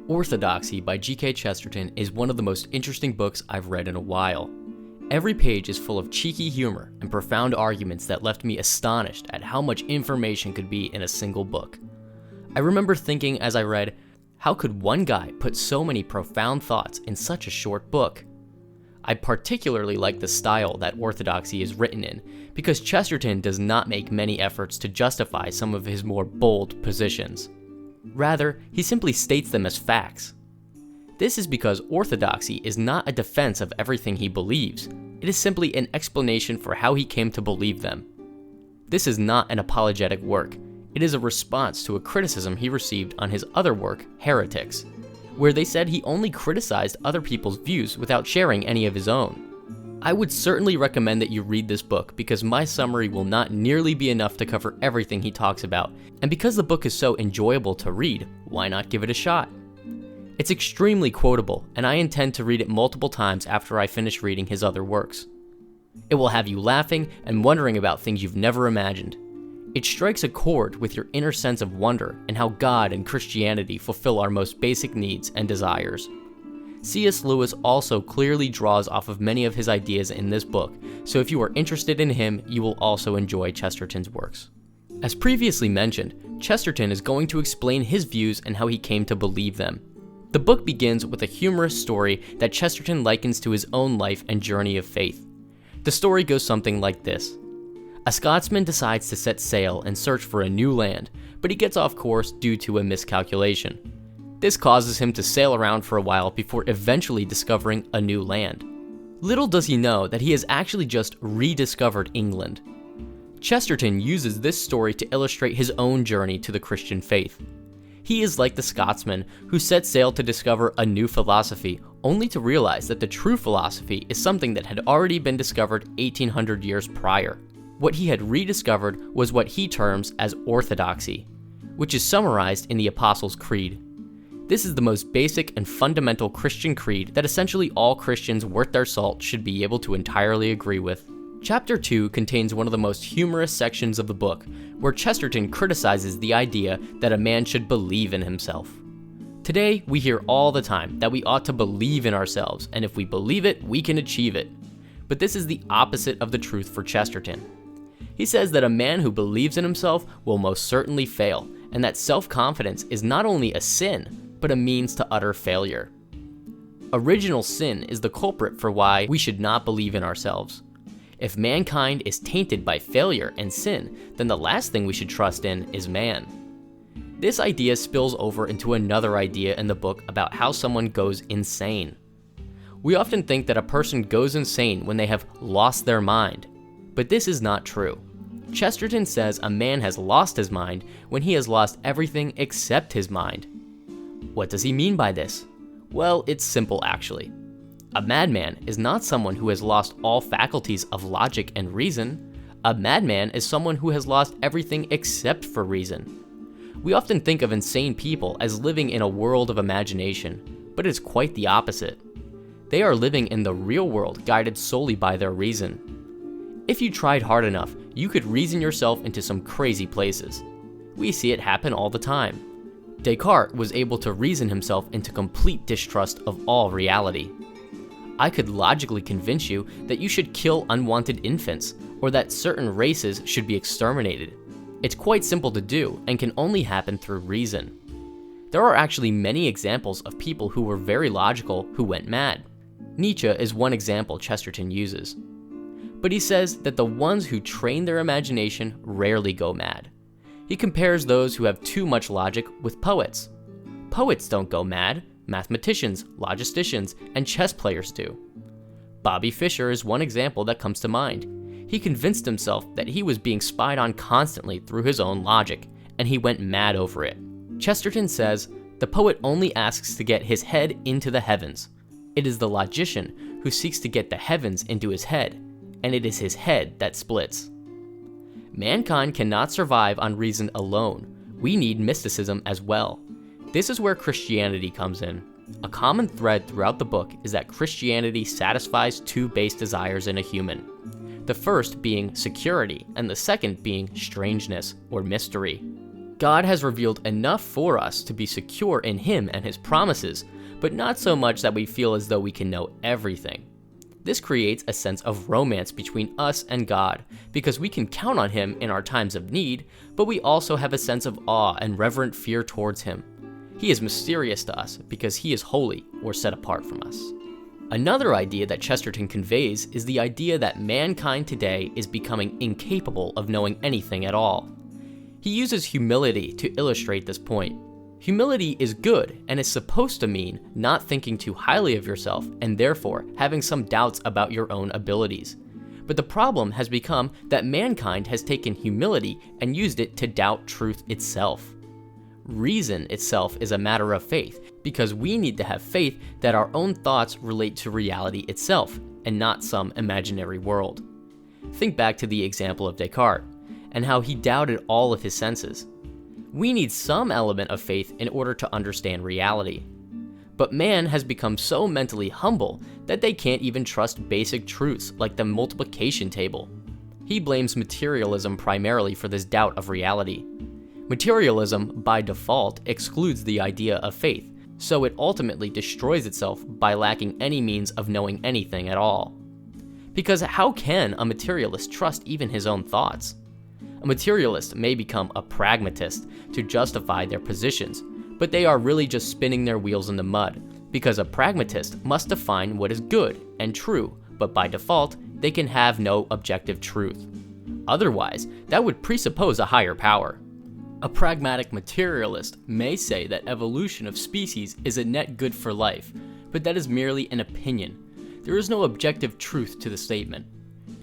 Orthodoxy by G.K. Chesterton is one of the most interesting books I've read in a while. Every page is full of cheeky humor and profound arguments that left me astonished at how much information could be in a single book. I remember thinking as I read, how could one guy put so many profound thoughts in such a short book? I particularly like the style that Orthodoxy is written in, because Chesterton does not make many efforts to justify some of his more bold positions. Rather, he simply states them as facts. This is because Orthodoxy is not a defense of everything he believes, it is simply an explanation for how he came to believe them. This is not an apologetic work, it is a response to a criticism he received on his other work, Heretics, where they said he only criticized other people's views without sharing any of his own. I would certainly recommend that you read this book because my summary will not nearly be enough to cover everything he talks about, and because the book is so enjoyable to read, why not give it a shot? It's extremely quotable, and I intend to read it multiple times after I finish reading his other works. It will have you laughing and wondering about things you've never imagined. It strikes a chord with your inner sense of wonder and how God and Christianity fulfill our most basic needs and desires. C.S. Lewis also clearly draws off of many of his ideas in this book, so if you are interested in him, you will also enjoy Chesterton's works. As previously mentioned, Chesterton is going to explain his views and how he came to believe them. The book begins with a humorous story that Chesterton likens to his own life and journey of faith. The story goes something like this. A Scotsman decides to set sail and search for a new land, but he gets off course due to a miscalculation. This causes him to sail around for a while before eventually discovering a new land. Little does he know that he has actually just rediscovered England. Chesterton uses this story to illustrate his own journey to the Christian faith. He is like the Scotsman who set sail to discover a new philosophy, only to realize that the true philosophy is something that had already been discovered 1800 years prior. What he had rediscovered was what he terms as Orthodoxy, which is summarized in the Apostles' Creed. This is the most basic and fundamental Christian creed that essentially all Christians worth their salt should be able to entirely agree with. Chapter 2 contains one of the most humorous sections of the book, where Chesterton criticizes the idea that a man should believe in himself. Today, we hear all the time that we ought to believe in ourselves, and if we believe it, we can achieve it. But this is the opposite of the truth for Chesterton. He says that a man who believes in himself will most certainly fail, and that self-confidence is not only a sin, but a means to utter failure. Original sin is the culprit for why we should not believe in ourselves. If mankind is tainted by failure and sin, then the last thing we should trust in is man. This idea spills over into another idea in the book about how someone goes insane. We often think that a person goes insane when they have lost their mind, but this is not true. Chesterton says a man has lost his mind when he has lost everything except his mind. What does he mean by this? Well, it's simple actually. A madman is not someone who has lost all faculties of logic and reason. A madman is someone who has lost everything except for reason. We often think of insane people as living in a world of imagination, but it's quite the opposite. They are living in the real world guided solely by their reason. If you tried hard enough, you could reason yourself into some crazy places. We see it happen all the time. Descartes was able to reason himself into complete distrust of all reality. I could logically convince you that you should kill unwanted infants, or that certain races should be exterminated. It's quite simple to do, and can only happen through reason. There are actually many examples of people who were very logical who went mad. Nietzsche is one example Chesterton uses. But he says that the ones who train their imagination rarely go mad. He compares those who have too much logic with poets. Poets don't go mad. Mathematicians, logisticians, and chess players do. Bobby Fischer is one example that comes to mind. He convinced himself that he was being spied on constantly through his own logic, and he went mad over it. Chesterton says, the poet only asks to get his head into the heavens. It is the logician who seeks to get the heavens into his head, and it is his head that splits. Mankind cannot survive on reason alone. We need mysticism as well. This is where Christianity comes in. A common thread throughout the book is that Christianity satisfies two base desires in a human. The first being security, and the second being strangeness or mystery. God has revealed enough for us to be secure in Him and His promises, but not so much that we feel as though we can know everything. This creates a sense of romance between us and God, because we can count on Him in our times of need, but we also have a sense of awe and reverent fear towards Him. He is mysterious to us because He is holy or set apart from us. Another idea that Chesterton conveys is the idea that mankind today is becoming incapable of knowing anything at all. He uses humility to illustrate this point. Humility is good and is supposed to mean not thinking too highly of yourself and therefore having some doubts about your own abilities. But the problem has become that mankind has taken humility and used it to doubt truth itself. Reason itself is a matter of faith because we need to have faith that our own thoughts relate to reality itself and not some imaginary world. Think back to the example of Descartes and how he doubted all of his senses. We need some element of faith in order to understand reality. But man has become so mentally humble that they can't even trust basic truths like the multiplication table. He blames materialism primarily for this doubt of reality. Materialism, by default, excludes the idea of faith, so it ultimately destroys itself by lacking any means of knowing anything at all. Because how can a materialist trust even his own thoughts? A materialist may become a pragmatist to justify their positions, but they are really just spinning their wheels in the mud, because a pragmatist must define what is good and true, but by default, they can have no objective truth. Otherwise, that would presuppose a higher power. A pragmatic materialist may say that evolution of species is a net good for life, but that is merely an opinion. There is no objective truth to the statement.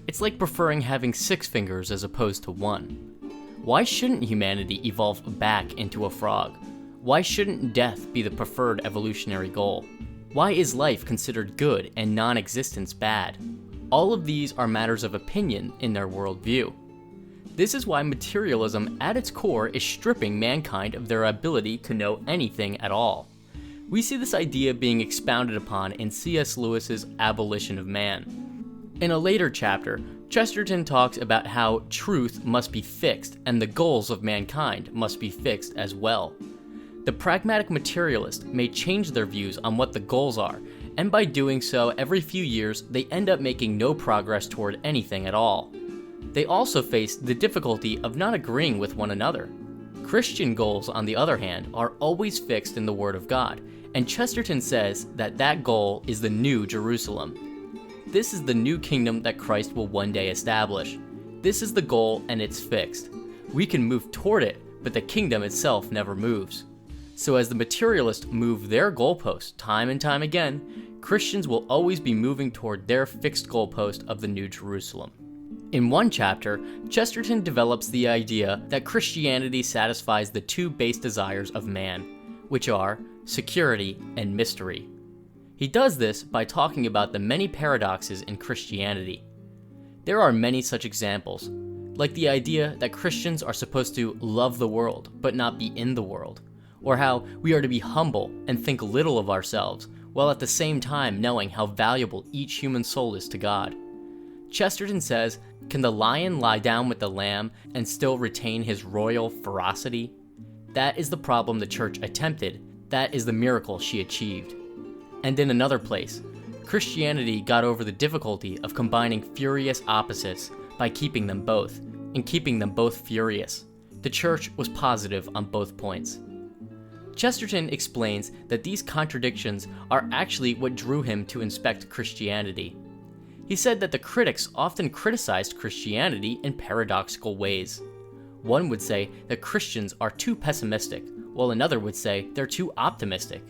It's like preferring having 6 fingers as opposed to 1. Why shouldn't humanity evolve back into a frog? Why shouldn't death be the preferred evolutionary goal? Why is life considered good and non-existence bad? All of these are matters of opinion in their worldview. This is why materialism at its core is stripping mankind of their ability to know anything at all. We see this idea being expounded upon in C.S. Lewis's Abolition of Man. In a later chapter, Chesterton talks about how truth must be fixed and the goals of mankind must be fixed as well. The pragmatic materialist may change their views on what the goals are, and by doing so every few years they end up making no progress toward anything at all. They also face the difficulty of not agreeing with one another. Christian goals, on the other hand, are always fixed in the Word of God, and Chesterton says that that goal is the New Jerusalem. This is the new kingdom that Christ will one day establish. This is the goal and it's fixed. We can move toward it, but the kingdom itself never moves. So as the materialists move their goalposts time and time again, Christians will always be moving toward their fixed goalpost of the New Jerusalem. In one chapter, Chesterton develops the idea that Christianity satisfies the 2 base desires of man, which are security and mystery. He does this by talking about the many paradoxes in Christianity. There are many such examples, like the idea that Christians are supposed to love the world but not be in the world, or how we are to be humble and think little of ourselves, while at the same time knowing how valuable each human soul is to God. Chesterton says, can the lion lie down with the lamb and still retain his royal ferocity? That is the problem the church attempted, that is the miracle she achieved. And in another place, Christianity got over the difficulty of combining furious opposites by keeping them both, and keeping them both furious. The church was positive on both points. Chesterton explains that these contradictions are actually what drew him to inspect Christianity. He said that the critics often criticized Christianity in paradoxical ways. One would say that Christians are too pessimistic, while another would say they're too optimistic.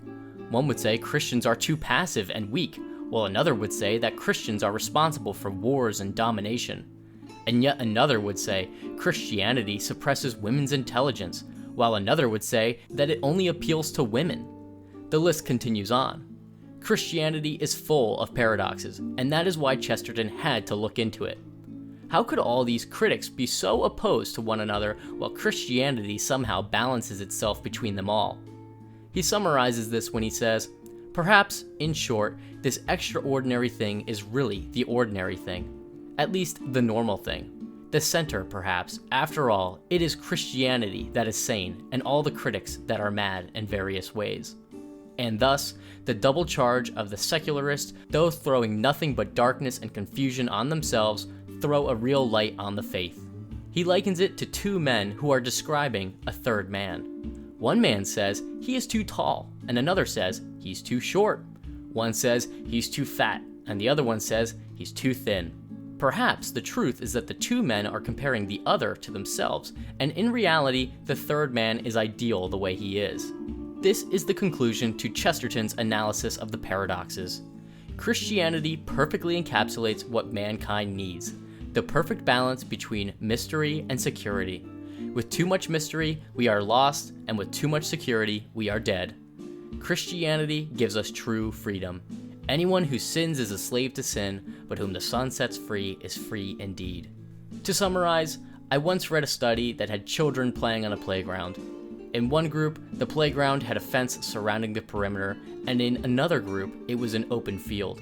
One would say Christians are too passive and weak, while another would say that Christians are responsible for wars and domination. And yet another would say Christianity suppresses women's intelligence, while another would say that it only appeals to women. The list continues on. Christianity is full of paradoxes, and that is why Chesterton had to look into it. How could all these critics be so opposed to one another while Christianity somehow balances itself between them all? He summarizes this when he says, perhaps, in short, this extraordinary thing is really the ordinary thing, at least the normal thing. The center, perhaps. After all, it is Christianity that is sane, and all the critics that are mad in various ways. And thus, the double charge of the secularists, though throwing nothing but darkness and confusion on themselves, throw a real light on the faith. He likens it to two men who are describing a third man. One man says he is too tall, and another says he's too short. One says he's too fat, and the other one says he's too thin. Perhaps the truth is that the two men are comparing the other to themselves, and in reality, the third man is ideal the way he is. This is the conclusion to Chesterton's analysis of the paradoxes. Christianity perfectly encapsulates what mankind needs, the perfect balance between mystery and security. With too much mystery, we are lost, and with too much security, we are dead. Christianity gives us true freedom. Anyone who sins is a slave to sin, but whom the Son sets free is free indeed. To summarize, I once read a study that had children playing on a playground. In one group, the playground had a fence surrounding the perimeter, and in another group, it was an open field.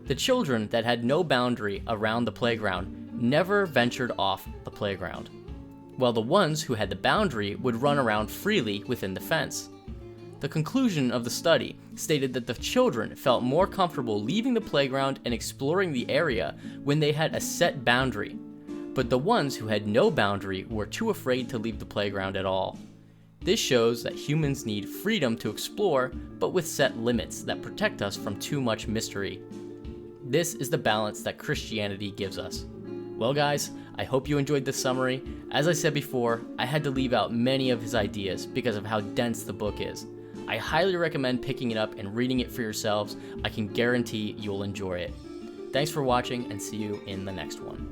The children that had no boundary around the playground never ventured off the playground, while the ones who had the boundary would run around freely within the fence. The conclusion of the study stated that the children felt more comfortable leaving the playground and exploring the area when they had a set boundary, but the ones who had no boundary were too afraid to leave the playground at all. This shows that humans need freedom to explore, but with set limits that protect us from too much mystery. This is the balance that Christianity gives us. Well guys, I hope you enjoyed this summary. As I said before, I had to leave out many of his ideas because of how dense the book is. I highly recommend picking it up and reading it for yourselves. I can guarantee you'll enjoy it. Thanks for watching, and see you in the next one.